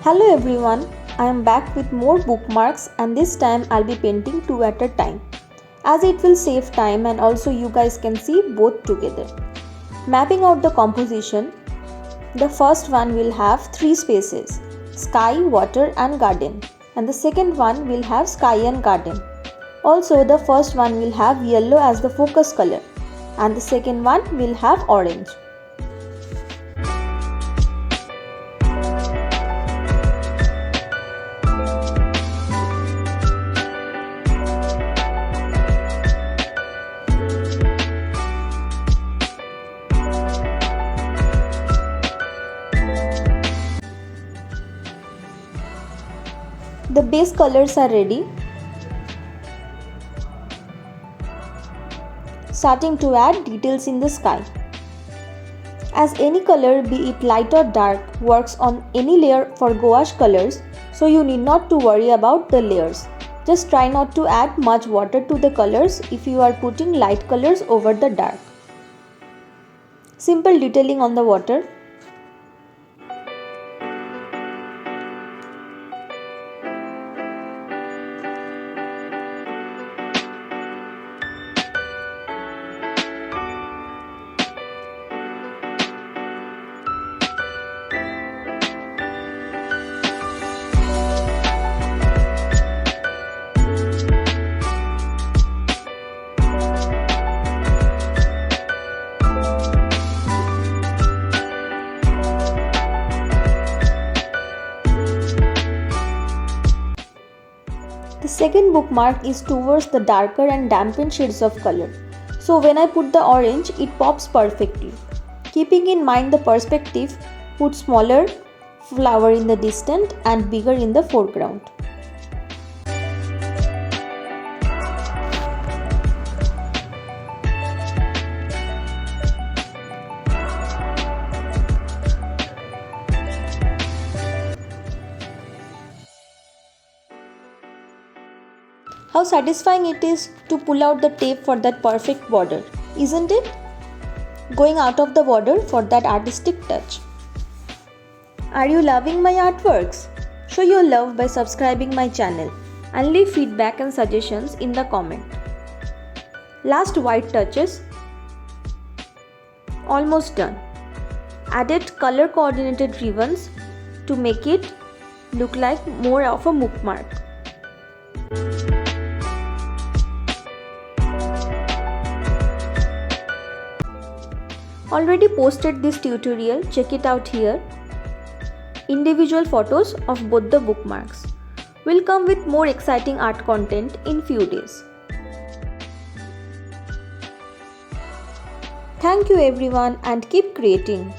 Hello everyone, I am back with more bookmarks and this time I'll be painting two at a time as it will save time and also you guys can see both together. Mapping out the composition, the first one will have three spaces, sky, water and garden, and the second one will have sky and garden. Also the first one will have yellow as the focus color and the second one will have orange. The base colors are ready. Starting to add details in the sky. As any color, be it light or dark, works on any layer for gouache colors, so you need not to worry about the layers. Just try not to add much water to the colors if you are putting light colors over the dark. Simple detailing on the water. The second bookmark is towards the darker and dampened shades of color. So when I put the orange, it pops perfectly. Keeping in mind the perspective, put smaller flower in the distance and bigger in the foreground. How satisfying it is to pull out the tape for that perfect border, isn't it? Going out of the border for that artistic touch. Are you loving my artworks? Show your love by subscribing my channel and leave feedback and suggestions in the comment. Last white touches. Almost done. Added color coordinated ribbons to make it look like more of a bookmark. Already posted this tutorial, check it out here. Individual photos of both the bookmarks. Will come with more exciting art content in few days. Thank you everyone and keep creating.